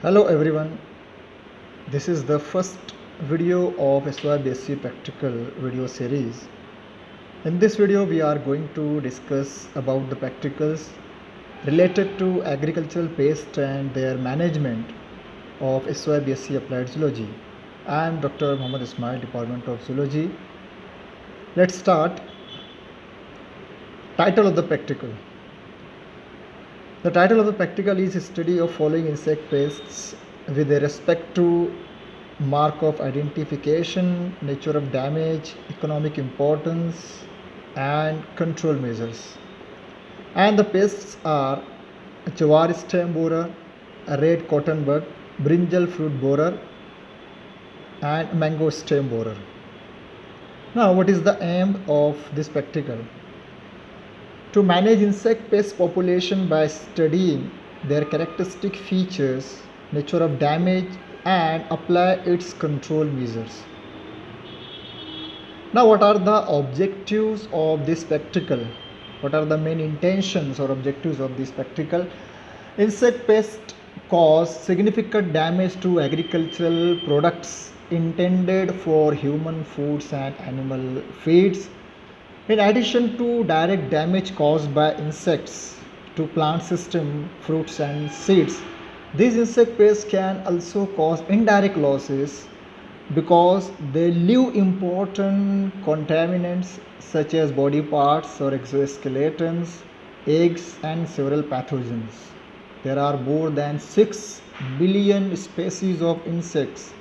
Hello everyone, this is the first video of SYBSC practical video series. In this video we are going to discuss about the practicals related to agricultural pest and their management of SYBSC Applied Zoology. I am Dr. Muhammad Ismail, Department of Zoology. Let's start. Title of the practical. The title of the practical is Study of Following Insect Pests with respect to mark of identification, nature of damage, economic importance, and control measures. And the pests are Jawar stem borer, red cotton bug, brinjal fruit borer, and mango stem borer. Now, what is the aim of this practical? To manage insect pest population by studying their characteristic features, nature of damage, and apply its control measures. Now, what are the objectives of this practical? What are the main intentions or objectives of this practical? Insect pests cause significant damage to agricultural products intended for human foods and animal feeds. In addition to direct damage caused by insects to plant system, fruits and seeds, these insect pests can also cause indirect losses because they leave important contaminants such as body parts or exoskeletons, eggs and several pathogens. There are more than 6 billion species of insects,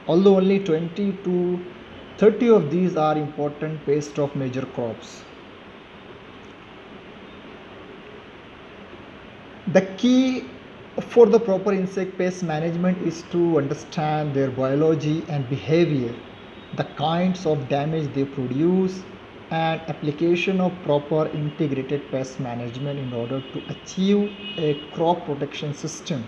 although only 20 to 30 of these are important pests of major crops. The key for the proper insect pest management is to understand their biology and behavior, the kinds of damage they produce, and application of proper integrated pest management in order to achieve a crop protection system.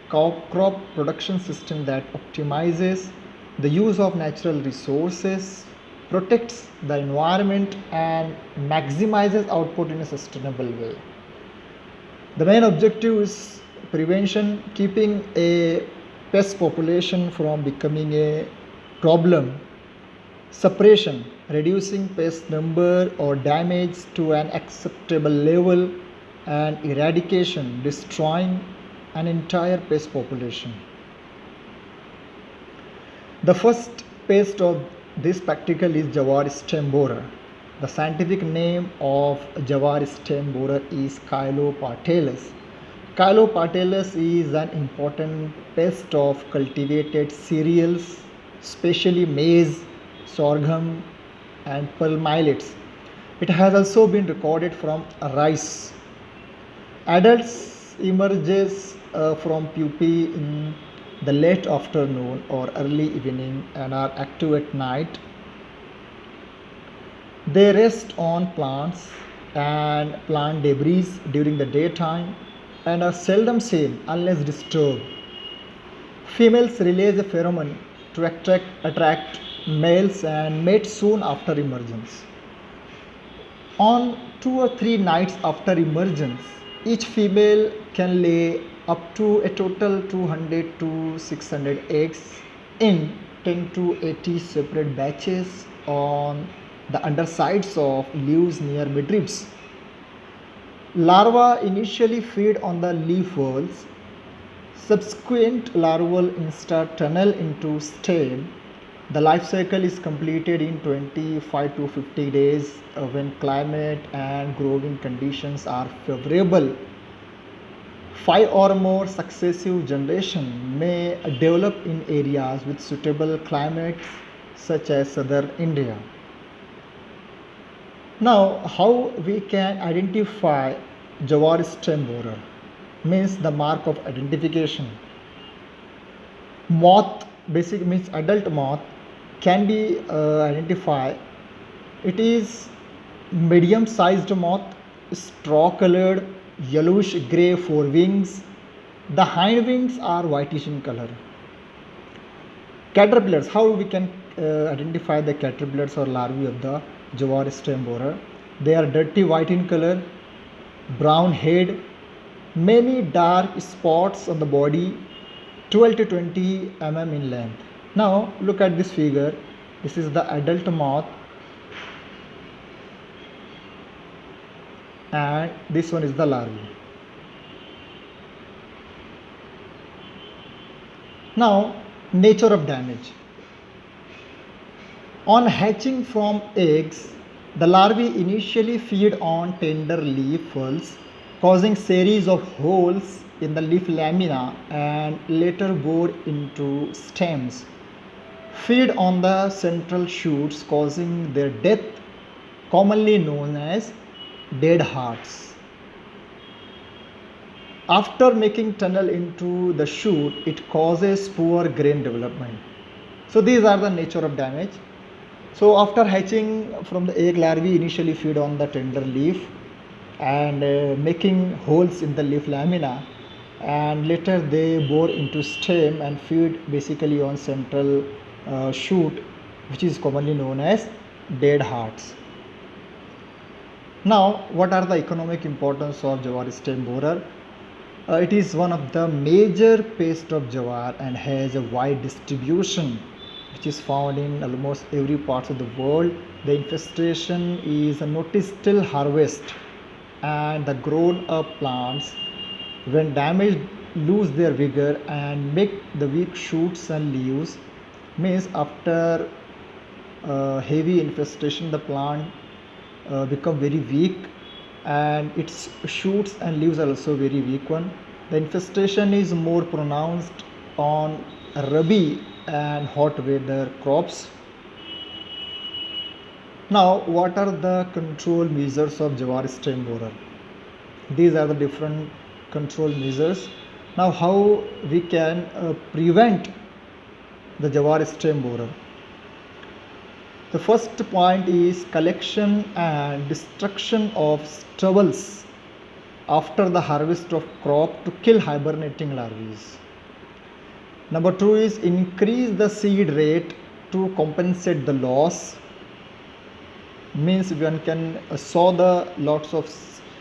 Crop production system that optimizes the use of natural resources, protects the environment, and maximizes output in a sustainable way. The main objective is prevention, keeping a pest population from becoming a problem, suppression, reducing pest number or damage to an acceptable level, and eradication, destroying an entire pest population. The first pest of this practical is Jawar stem borer. The scientific name of Jawar stem borer is Caelopartellus. Caelopartellus is an important pest of cultivated cereals, especially maize, sorghum, and pearl millets. It has also been recorded from rice. Adults emerges from pupae in the late afternoon or early evening and are active at night. They rest on plants and plant debris during the daytime and are seldom seen unless disturbed. Females release a pheromone to attract males and mate soon after emergence. On 2 or 3 nights after emergence, each female can lay up to a total 200 to 600 eggs in 10 to 80 separate batches on the undersides of leaves near midribs. Larvae initially feed on the leaf whorls. Subsequent larval instar tunnel into stem. The life cycle is completed in 25 to 50 days when climate and growing conditions are favorable. 5 or more successive generations may develop in areas with suitable climates such as southern India. Now, how we can identify Jawar stem borer means the mark of identification. Moth, basic means adult moth, can be identified. It is medium sized moth, straw colored, yellowish gray forewings. The hind wings are whitish in color. Caterpillars, how we can identify the caterpillars or larvae of the Jawar stem borer? They are dirty white in color, brown head, many dark spots on the body, 12 to 20 mm in length. Now look at this figure. This is the adult moth and this one is the larvae. Now, nature of damage. On hatching from eggs, the larvae initially feed on tender leaf folds, causing series of holes in the leaf lamina and later bore into stems. Feed on the central shoots, causing their death, commonly known as dead hearts. After making tunnel into the shoot, it causes poor grain development. So these are the nature of damage. So after hatching from the egg, larvae initially feed on the tender leaf and making holes in the leaf lamina, and later they bore into stem and feed basically on central shoot, which is commonly known as dead hearts. Now, what are the economic importance of jawar stem borer? It is one of the major pest of jawar and has a wide distribution, which is found in almost every part of the world. The infestation is noticed till harvest, and the grown up plants, when damaged, lose their vigor and make the weak shoots and leaves. Means after heavy infestation, the plant become very weak and its shoots and leaves are also very weak one. The infestation is more pronounced on rabi and hot weather crops. Now, what are the control measures of jawar stem borer? These are the different control measures. Now, how we can prevent the jawar stem borer? The first point is collection and destruction of stubbles after the harvest of crop to kill hibernating larvae. Number 2 is increase the seed rate to compensate the loss. Means one can sow the lots of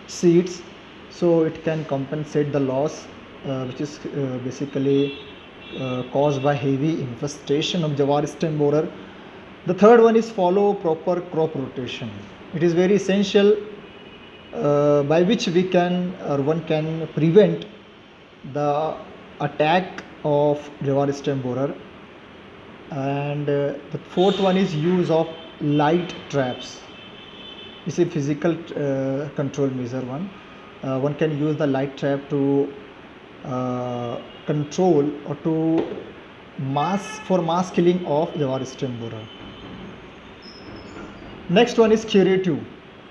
seeds, so it can compensate the loss which is basically caused by heavy infestation of jawar stem borer. The third one is follow proper crop rotation. It is very essential by which we can or one can prevent the attack of jawar stem borer. And the fourth one is use of light traps. This is a physical control measure one. One can use the light trap to control or to mass killing of jawar stem borer. Next one is curative.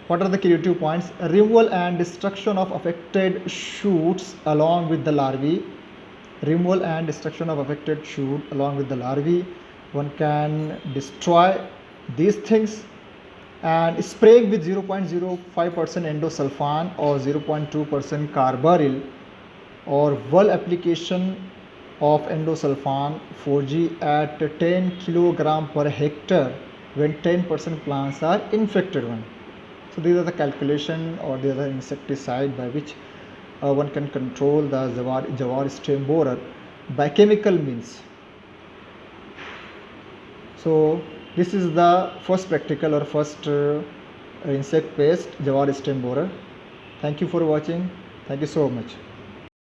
What are the curative points? Removal and destruction of affected shoots along with the larvae. Removal and destruction of affected shoot along with the larvae. One can destroy these things, and spraying with 0.05% endosulfan or 0.2% carbaryl or well application of endosulfan 4G at 10 kg per hectare when 10% plants are infected one. So these are the calculation or these are the insecticide by which one can control the jawar stem borer by chemical means. So this is the first practical or first insect pest jawar stem borer. Thank you for watching. Thank you so much.